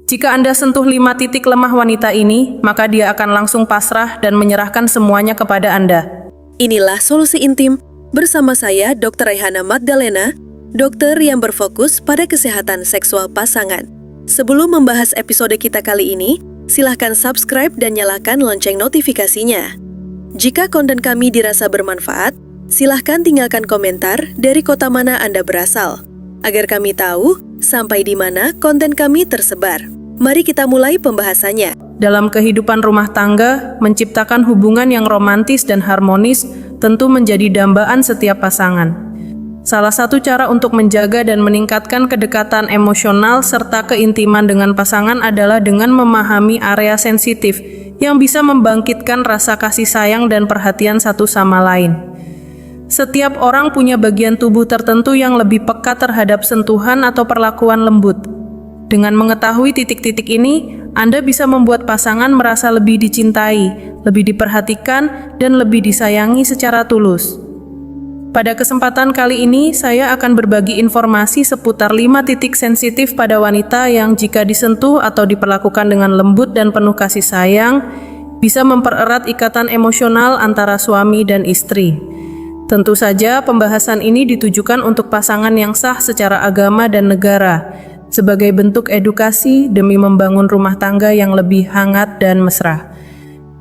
Jika Anda sentuh 5 titik lemah wanita ini, maka dia akan langsung pasrah dan menyerahkan semuanya kepada Anda. Inilah Solusi Intim bersama saya Dr. Rayhana Magdalena, dokter yang berfokus pada kesehatan seksual pasangan. Sebelum membahas episode kita kali ini, silahkan subscribe dan nyalakan lonceng notifikasinya. Jika konten kami dirasa bermanfaat, silahkan tinggalkan komentar dari kota mana Anda berasal, agar kami tahu sampai di mana konten kami tersebar. Mari kita mulai pembahasannya. Dalam kehidupan rumah tangga, menciptakan hubungan yang romantis dan harmonis tentu menjadi dambaan setiap pasangan. Salah satu cara untuk menjaga dan meningkatkan kedekatan emosional serta keintiman dengan pasangan adalah dengan memahami area sensitif yang bisa membangkitkan rasa kasih sayang dan perhatian satu sama lain. Setiap orang punya bagian tubuh tertentu yang lebih peka terhadap sentuhan atau perlakuan lembut. Dengan mengetahui titik-titik ini, Anda bisa membuat pasangan merasa lebih dicintai, lebih diperhatikan, dan lebih disayangi secara tulus. Pada kesempatan kali ini, saya akan berbagi informasi seputar 5 titik sensitif pada wanita yang jika disentuh atau diperlakukan dengan lembut dan penuh kasih sayang, bisa mempererat ikatan emosional antara suami dan istri. Tentu saja pembahasan ini ditujukan untuk pasangan yang sah secara agama dan negara, sebagai bentuk edukasi demi membangun rumah tangga yang lebih hangat dan mesra.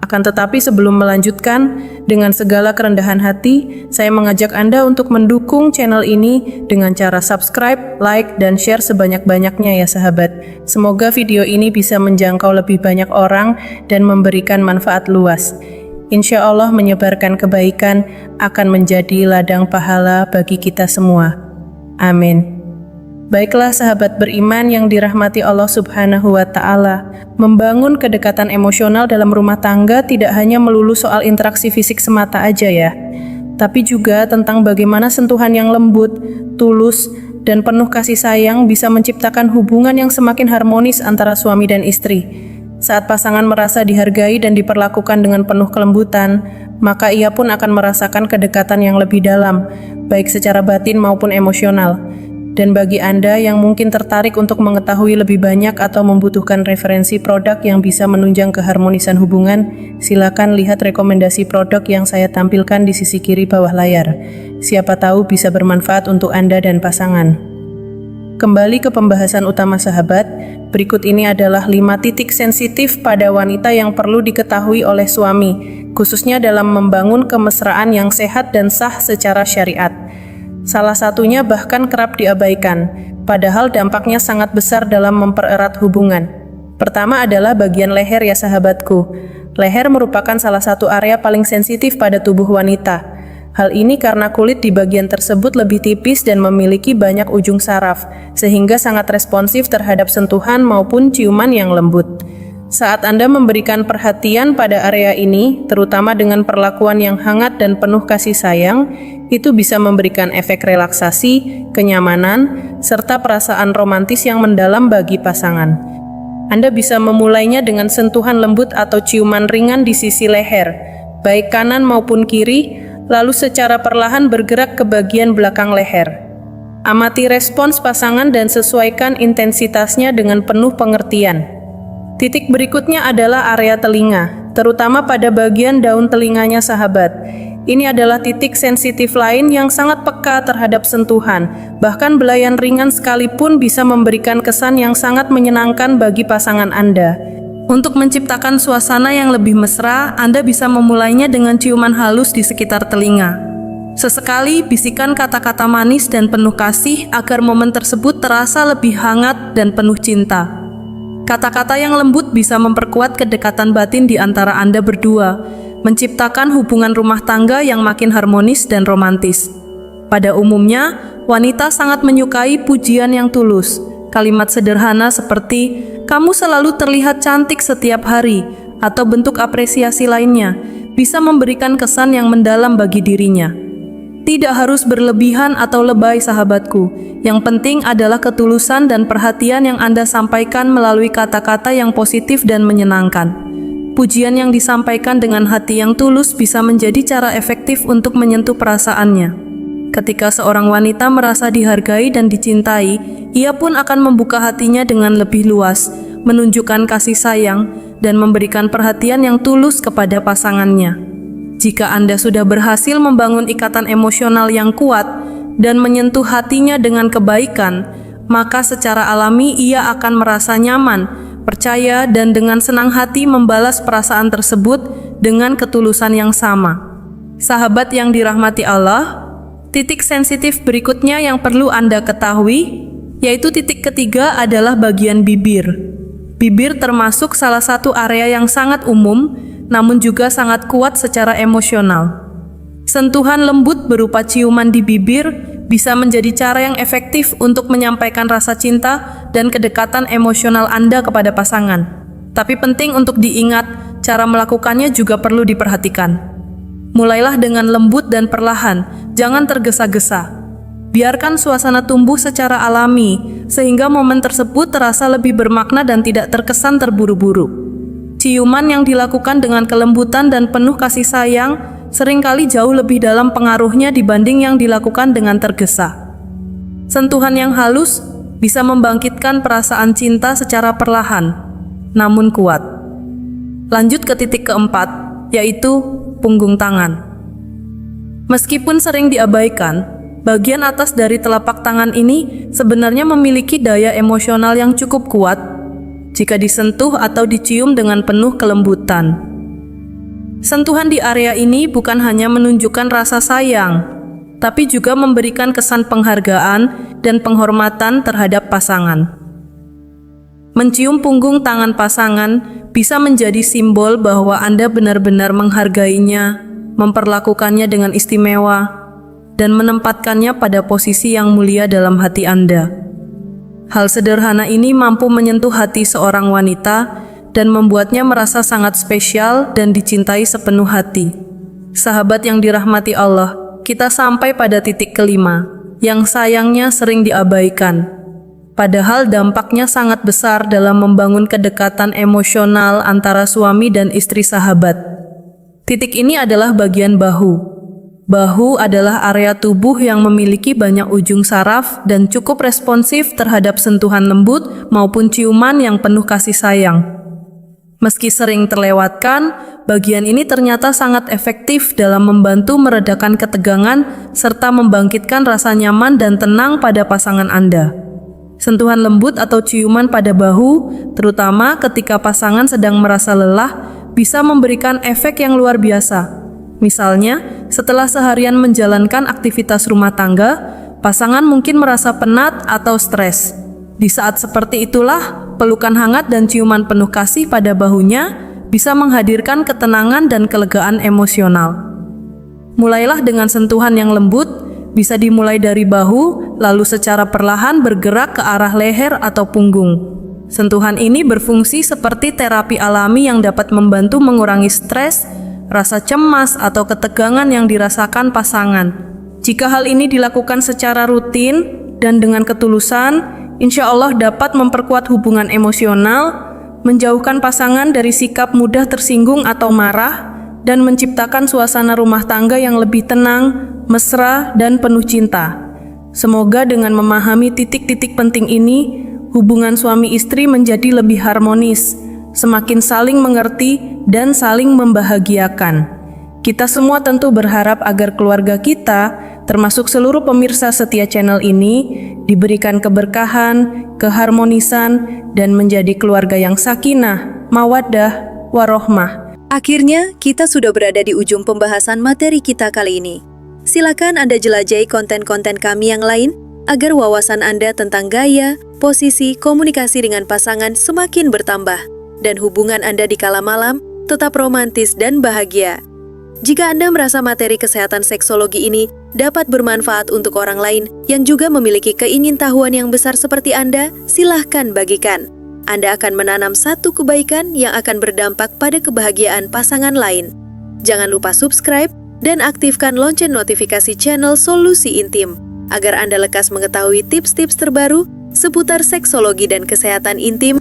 Akan tetapi sebelum melanjutkan, dengan segala kerendahan hati, saya mengajak Anda untuk mendukung channel ini dengan cara subscribe, like, dan share sebanyak-banyaknya ya sahabat. Semoga video ini bisa menjangkau lebih banyak orang dan memberikan manfaat luas. Insya Allah menyebarkan kebaikan akan menjadi ladang pahala bagi kita semua. Amin. Baiklah sahabat beriman yang dirahmati Allah Subhanahu wa Ta'ala, membangun kedekatan emosional dalam rumah tangga tidak hanya melulu soal interaksi fisik semata aja ya, tapi juga tentang bagaimana sentuhan yang lembut, tulus, dan penuh kasih sayang bisa menciptakan hubungan yang semakin harmonis antara suami dan istri. Saat pasangan merasa dihargai dan diperlakukan dengan penuh kelembutan, maka ia pun akan merasakan kedekatan yang lebih dalam, baik secara batin maupun emosional. Dan bagi Anda yang mungkin tertarik untuk mengetahui lebih banyak atau membutuhkan referensi produk yang bisa menunjang keharmonisan hubungan, silakan lihat rekomendasi produk yang saya tampilkan di sisi kiri bawah layar. Siapa tahu bisa bermanfaat untuk Anda dan pasangan. Kembali ke pembahasan utama sahabat, berikut ini adalah 5 titik sensitif pada wanita yang perlu diketahui oleh suami, khususnya dalam membangun kemesraan yang sehat dan sah secara syariat. Salah satunya bahkan kerap diabaikan, padahal dampaknya sangat besar dalam mempererat hubungan. Pertama adalah bagian leher ya sahabatku. Leher merupakan salah satu area paling sensitif pada tubuh wanita. Hal ini karena kulit di bagian tersebut lebih tipis dan memiliki banyak ujung saraf, sehingga sangat responsif terhadap sentuhan maupun ciuman yang lembut. Saat Anda memberikan perhatian pada area ini, terutama dengan perlakuan yang hangat dan penuh kasih sayang, itu bisa memberikan efek relaksasi, kenyamanan, serta perasaan romantis yang mendalam bagi pasangan. Anda bisa memulainya dengan sentuhan lembut atau ciuman ringan di sisi leher, baik kanan maupun kiri, lalu secara perlahan bergerak ke bagian belakang leher. Amati respons pasangan dan sesuaikan intensitasnya dengan penuh pengertian. Titik berikutnya adalah area telinga, terutama pada bagian daun telinganya sahabat. Ini adalah titik sensitif lain yang sangat peka terhadap sentuhan, bahkan belayan ringan sekalipun bisa memberikan kesan yang sangat menyenangkan bagi pasangan Anda. Untuk menciptakan suasana yang lebih mesra, Anda bisa memulainya dengan ciuman halus di sekitar telinga. Sesekali bisikan kata-kata manis dan penuh kasih agar momen tersebut terasa lebih hangat dan penuh cinta. Kata-kata yang lembut bisa memperkuat kedekatan batin di antara Anda berdua, menciptakan hubungan rumah tangga yang makin harmonis dan romantis. Pada umumnya, wanita sangat menyukai pujian yang tulus. Kalimat sederhana seperti, "Kamu selalu terlihat cantik setiap hari," atau bentuk apresiasi lainnya, bisa memberikan kesan yang mendalam bagi dirinya. Tidak harus berlebihan atau lebay sahabatku. Yang penting adalah ketulusan dan perhatian yang Anda sampaikan melalui kata-kata yang positif dan menyenangkan. Pujian yang disampaikan dengan hati yang tulus bisa menjadi cara efektif untuk menyentuh perasaannya. Ketika seorang wanita merasa dihargai dan dicintai, ia pun akan membuka hatinya dengan lebih luas. menunjukkan kasih sayang, dan memberikan perhatian yang tulus kepada pasangannya. Jika Anda sudah berhasil membangun ikatan emosional yang kuat dan menyentuh hatinya dengan kebaikan, maka secara alami ia akan merasa nyaman, percaya, dan dengan senang hati membalas perasaan tersebut dengan ketulusan yang sama. Sahabat yang dirahmati Allah, titik sensitif berikutnya yang perlu Anda ketahui, yaitu titik ketiga adalah bagian bibir. Bibir termasuk salah satu area yang sangat umum, namun juga sangat kuat secara emosional. Sentuhan lembut berupa ciuman di bibir bisa menjadi cara yang efektif untuk menyampaikan rasa cinta dan kedekatan emosional Anda kepada pasangan. Tapi penting untuk diingat, cara melakukannya juga perlu diperhatikan. Mulailah dengan lembut dan perlahan, jangan tergesa-gesa. Biarkan suasana tumbuh secara alami, sehingga momen tersebut terasa lebih bermakna dan tidak terkesan terburu-buru. Ciuman yang dilakukan dengan kelembutan dan penuh kasih sayang seringkali jauh lebih dalam pengaruhnya dibanding yang dilakukan dengan tergesa. Sentuhan yang halus bisa membangkitkan perasaan cinta secara perlahan, namun kuat. Lanjut ke titik keempat, yaitu punggung tangan. Meskipun sering diabaikan, bagian atas dari telapak tangan ini sebenarnya memiliki daya emosional yang cukup kuat jika disentuh atau dicium dengan penuh kelembutan. Sentuhan di area ini bukan hanya menunjukkan rasa sayang, tapi juga memberikan kesan penghargaan dan penghormatan terhadap pasangan. Mencium punggung tangan pasangan bisa menjadi simbol bahwa Anda benar-benar menghargainya, memperlakukannya dengan istimewa, dan menempatkannya pada posisi yang mulia dalam hati Anda. Hal sederhana ini mampu menyentuh hati seorang wanita dan membuatnya merasa sangat spesial dan dicintai sepenuh hati. Sahabat yang dirahmati Allah, kita sampai pada titik kelima, yang sayangnya sering diabaikan. Padahal dampaknya sangat besar dalam membangun kedekatan emosional antara suami dan istri sahabat. Titik ini adalah bagian bahu. Bahu adalah area tubuh yang memiliki banyak ujung saraf dan cukup responsif terhadap sentuhan lembut maupun ciuman yang penuh kasih sayang. Meski sering terlewatkan, bagian ini ternyata sangat efektif dalam membantu meredakan ketegangan serta membangkitkan rasa nyaman dan tenang pada pasangan Anda. Sentuhan lembut atau ciuman pada bahu, terutama ketika pasangan sedang merasa lelah, bisa memberikan efek yang luar biasa. Misalnya, setelah seharian menjalankan aktivitas rumah tangga, pasangan mungkin merasa penat atau stres. Di saat seperti itulah, pelukan hangat dan ciuman penuh kasih pada bahunya bisa menghadirkan ketenangan dan kelegaan emosional. Mulailah dengan sentuhan yang lembut, bisa dimulai dari bahu, lalu secara perlahan bergerak ke arah leher atau punggung. Sentuhan ini berfungsi seperti terapi alami yang dapat membantu mengurangi stres, rasa cemas atau ketegangan yang dirasakan pasangan. Jika hal ini dilakukan secara rutin dan dengan ketulusan, insya Allah dapat memperkuat hubungan emosional, menjauhkan pasangan dari sikap mudah tersinggung atau marah, dan menciptakan suasana rumah tangga yang lebih tenang, mesra, dan penuh cinta. Semoga dengan memahami titik-titik penting ini, hubungan suami istri menjadi lebih harmonis, semakin saling mengerti dan saling membahagiakan. Kita semua tentu berharap agar keluarga kita, termasuk seluruh pemirsa setia channel ini, diberikan keberkahan, keharmonisan, dan menjadi keluarga yang sakinah, mawaddah, warohmah. Akhirnya, kita sudah berada di ujung pembahasan materi kita kali ini. Silakan Anda jelajahi konten-konten kami yang lain agar wawasan Anda tentang gaya, posisi, komunikasi dengan pasangan semakin bertambah dan hubungan Anda di kala malam tetap romantis dan bahagia. Jika Anda merasa materi kesehatan seksologi ini dapat bermanfaat untuk orang lain yang juga memiliki keingintahuan yang besar seperti Anda, silahkan bagikan. Anda akan menanam satu kebaikan yang akan berdampak pada kebahagiaan pasangan lain. Jangan lupa subscribe dan aktifkan lonceng notifikasi channel Solusi Intim agar Anda lekas mengetahui tips-tips terbaru seputar seksologi dan kesehatan intim